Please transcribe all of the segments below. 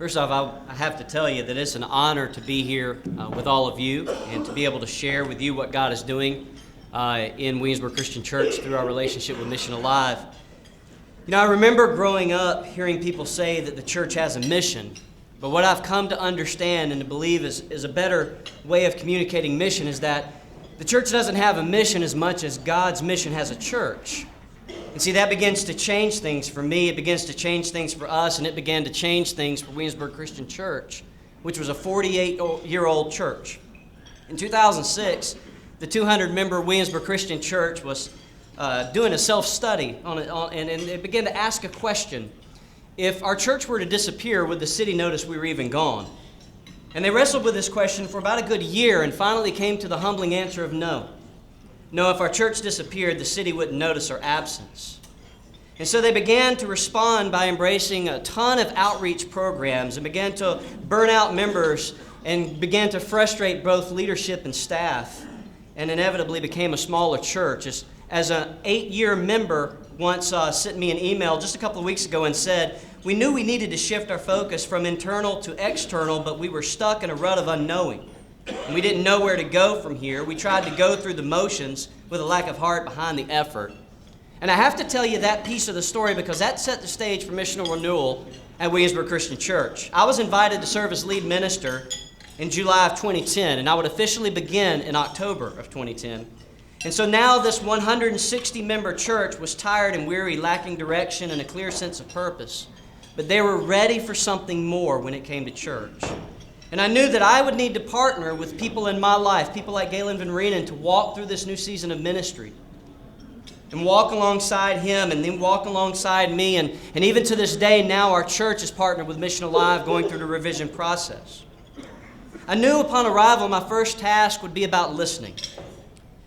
First off, I have to tell you that it's an honor to be here with all of you and to be able to share with you what God is doing in Williamsburg Christian Church through our relationship with Mission Alive. You know, I remember growing up hearing people say that the church has a mission, but what I've come to understand and to believe is a better way of communicating mission is that the church doesn't have a mission as much as God's mission has a church. And see, that begins to change things for me, it begins to change things for us, and it began to change things for Williamsburg Christian Church, which was a 48-year-old church. In 2006, the 200-member Williamsburg Christian Church was doing a self-study on it, and it began to ask a question. If our church were to disappear, would the city notice we were even gone? And they wrestled with this question for about a good year and finally came to the humbling answer of no. No, if our church disappeared, the city wouldn't notice our absence. And so they began to respond by embracing a ton of outreach programs and began to burn out members and began to frustrate both leadership and staff and inevitably became a smaller church. As an 8-year member once sent me an email just a couple of weeks ago and said, we knew we needed to shift our focus from internal to external, but we were stuck in a rut of unknowing. And we didn't know where to go from here. We tried to go through the motions with a lack of heart behind the effort. And I have to tell you that piece of the story because that set the stage for missional renewal at Williamsburg Christian Church. I was invited to serve as lead minister in July of 2010, and I would officially begin in October of 2010. And so now this 160-member church was tired and weary, lacking direction and a clear sense of purpose. But they were ready for something more when it came to church. And I knew that I would need to partner with people in my life, people like Galen Van Reenen, to walk through this new season of ministry. And walk alongside him and then walk alongside me. And even to this day, now our church is partnered with Mission Alive going through the ReVision process. I knew upon arrival my first task would be about listening.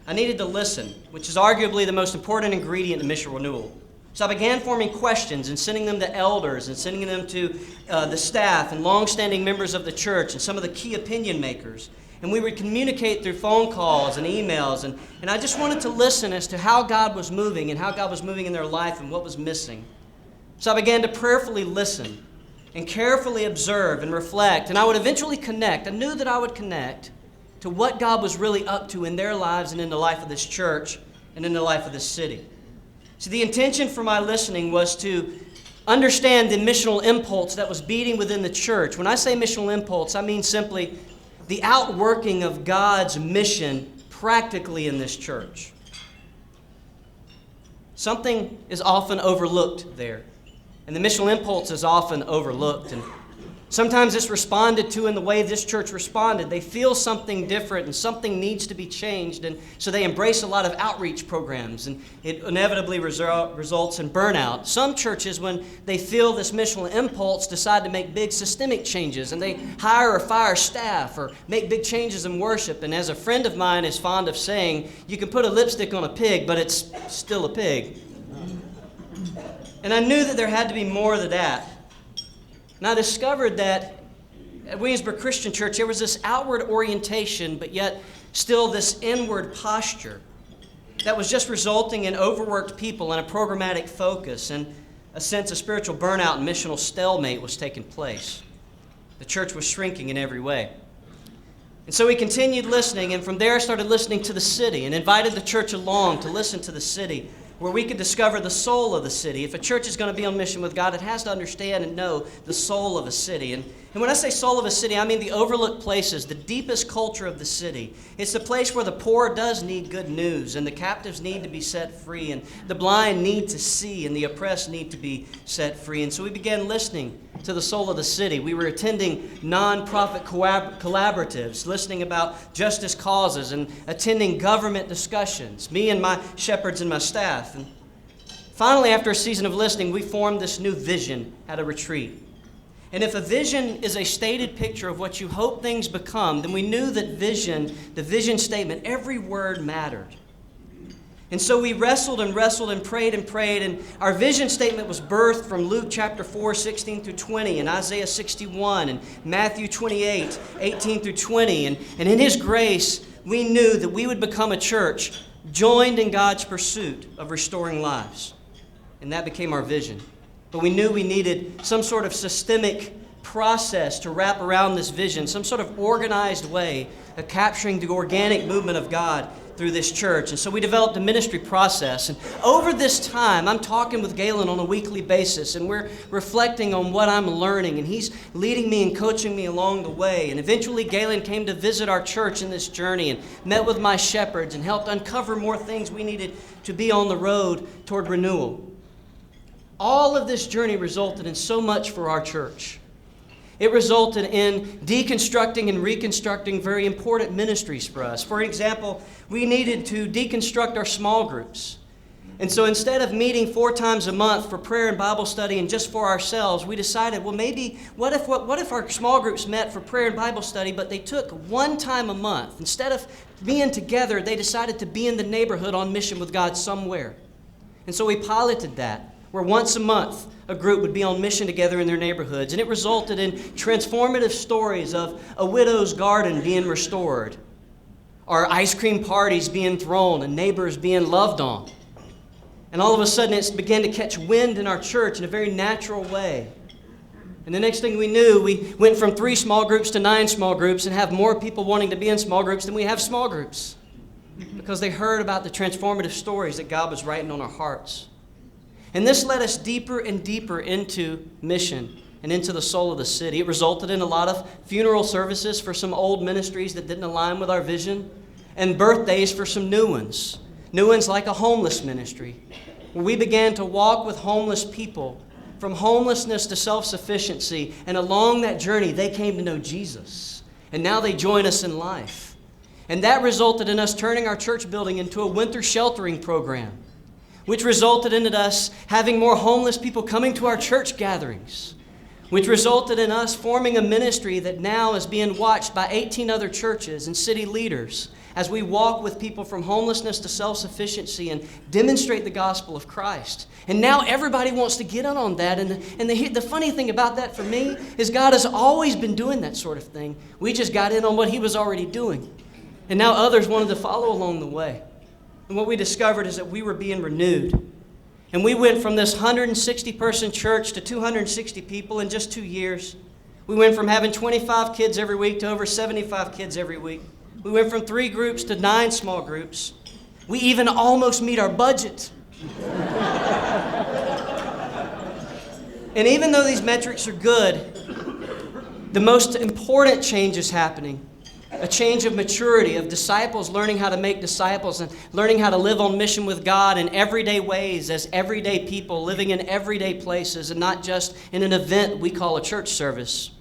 I needed to listen, which is arguably the most important ingredient in mission renewal. So I began forming questions and sending them to elders and sending them to the staff and long-standing members of the church and some of the key opinion makers. And we would communicate through phone calls and emails. And I just wanted to listen as to how God was moving and how God was moving in their life and what was missing. So I began to prayerfully listen and carefully observe and reflect. And I would eventually connect. I knew that I would connect to what God was really up to in their lives and in the life of this church and in the life of this city. See, the intention for my listening was to understand the missional impulse that was beating within the church. When I say missional impulse, I mean simply the outworking of God's mission practically in this church. Something is often overlooked there, and the missional impulse is often overlooked. And sometimes it's responded to in the way this church responded. They feel something different and something needs to be changed, and so they embrace a lot of outreach programs, and it inevitably results in burnout. Some churches, when they feel this missional impulse, decide to make big systemic changes, and they hire or fire staff or make big changes in worship. And as a friend of mine is fond of saying, you can put a lipstick on a pig, but it's still a pig. And I knew that there had to be more than that. And I discovered that at Williamsburg Christian Church, there was this outward orientation, but yet still this inward posture that was just resulting in overworked people and a programmatic focus, and a sense of spiritual burnout and missional stalemate was taking place. The church was shrinking in every way. And so we continued listening, and from there I started listening to the city and invited the church along to listen to the city, where we could discover the soul of the city. If a church is going to be on mission with God, it has to understand and know the soul of a city. And when I say soul of a city, I mean the overlooked places, the deepest culture of the city. It's the place where the poor does need good news, and the captives need to be set free, and the blind need to see, and the oppressed need to be set free. And so we began listening to the soul of the city. We were attending nonprofit collaboratives, listening about justice causes, and attending government discussions, me and my shepherds and my staff. And finally, after a season of listening, we formed this new vision at a retreat. And if a vision is a stated picture of what you hope things become, then we knew that vision, the vision statement, every word mattered. And so we wrestled and prayed, and our vision statement was birthed from Luke chapter 4, 16 through 20, and Isaiah 61, and Matthew 28, 18 through 20. And in His grace, we knew that we would become a church joined in God's pursuit of restoring lives. And that became our vision. But we knew we needed some sort of systemic process to wrap around this vision, some sort of organized way of capturing the organic movement of God through this church. And so we developed a ministry process. And over this time, I'm talking with Galen on a weekly basis, and we're reflecting on what I'm learning, and he's leading me and coaching me along the way. And eventually, Galen came to visit our church in this journey and met with my shepherds and helped uncover more things we needed to be on the road toward renewal. All of this journey resulted in so much for our church. It resulted in deconstructing and reconstructing very important ministries for us. For example, we needed to deconstruct our small groups. And so instead of meeting 4 times a month for prayer and Bible study and just for ourselves, we decided, well, maybe what if our small groups met for prayer and Bible study, but they took 1 time a month? Instead of being together, they decided to be in the neighborhood on mission with God somewhere. And so we piloted that, where once a month a group would be on mission together in their neighborhoods. And it resulted in transformative stories of a widow's garden being restored, or ice cream parties being thrown and neighbors being loved on. And all of a sudden it began to catch wind in our church in a very natural way. And the next thing we knew, we went from 3 small groups to 9 small groups and have more people wanting to be in small groups than we have small groups, because they heard about the transformative stories that God was writing on our hearts. And this led us deeper and deeper into mission and into the soul of the city. It resulted in a lot of funeral services for some old ministries that didn't align with our vision, and birthdays for some new ones. New ones like a homeless ministry, where we began to walk with homeless people from homelessness to self-sufficiency. And along that journey, they came to know Jesus. And now they join us in life. And that resulted in us turning our church building into a winter sheltering program, which resulted in us having more homeless people coming to our church gatherings, which resulted in us forming a ministry that now is being watched by 18 other churches and city leaders as we walk with people from homelessness to self-sufficiency and demonstrate the gospel of Christ. And now everybody wants to get in on that. And the funny thing about that for me is God has always been doing that sort of thing. We just got in on what He was already doing. And now others wanted to follow along the way. And what we discovered is that we were being renewed. And we went from this 160-person church to 260 people in just 2 years. We went from having 25 kids every week to over 75 kids every week. We went from 3 groups to 9 small groups. We even almost meet our budget. And even though these metrics are good, the most important change is happening. A change of maturity, of disciples learning how to make disciples and learning how to live on mission with God in everyday ways as everyday people living in everyday places and not just in an event we call a church service.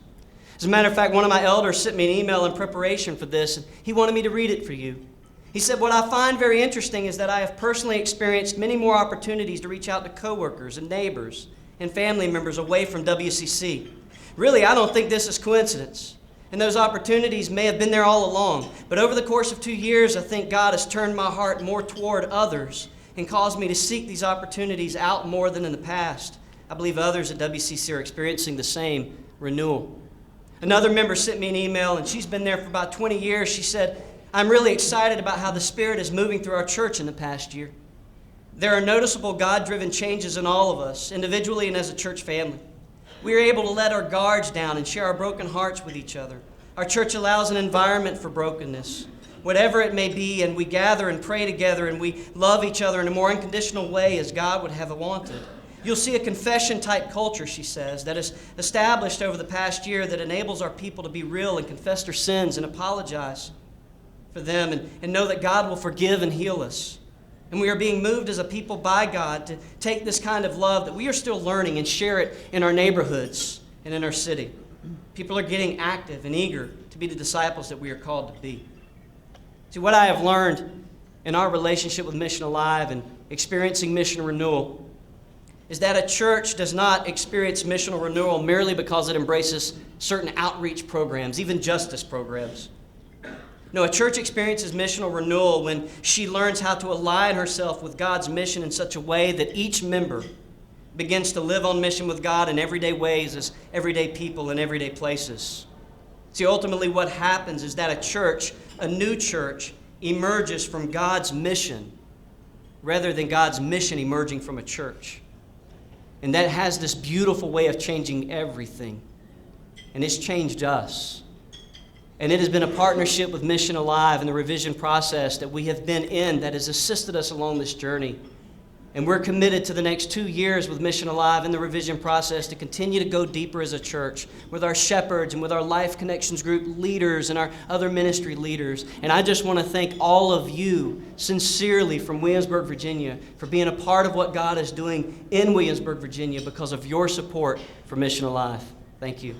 As a matter of fact, one of my elders sent me an email in preparation for this, and he wanted me to read it for you. He said, "What I find very interesting is that I have personally experienced many more opportunities to reach out to coworkers and neighbors and family members away from WCC. Really, I don't think this is coincidence. And those opportunities may have been there all along. But over the course of 2 years, I think God has turned my heart more toward others and caused me to seek these opportunities out more than in the past. I believe others at WCC are experiencing the same renewal." Another member sent me an email, and she's been there for about 20 years. She said, "I'm really excited about how the Spirit is moving through our church in the past year. There are noticeable God-driven changes in all of us, individually and as a church family. We are able to let our guards down and share our broken hearts with each other. Our church allows an environment for brokenness, whatever it may be, and we gather and pray together, and we love each other in a more unconditional way as God would have wanted. You'll see a confession-type culture," she says, "that is established over the past year that enables our people to be real and confess their sins and apologize for them and know that God will forgive and heal us. And we are being moved as a people by God to take this kind of love that we are still learning and share it in our neighborhoods and in our city. People are getting active and eager to be the disciples that we are called to be." See, what I have learned in our relationship with Mission Alive and experiencing mission renewal is that a church does not experience missional renewal merely because it embraces certain outreach programs, even justice programs. No, a church experiences missional renewal when she learns how to align herself with God's mission in such a way that each member begins to live on mission with God in everyday ways as everyday people in everyday places. See, ultimately what happens is that a new church, emerges from God's mission rather than God's mission emerging from a church. And that has this beautiful way of changing everything. and it's changed us. And it has been a partnership with Mission Alive and the ReVision process that we have been in that has assisted us along this journey. And we're committed to the next 2 years with Mission Alive and the ReVision process to continue to go deeper as a church with our shepherds and with our Life Connections group leaders and our other ministry leaders. And I just want to thank all of you sincerely from Williamsburg, Virginia, for being a part of what God is doing in Williamsburg, Virginia because of your support for Mission Alive. Thank you.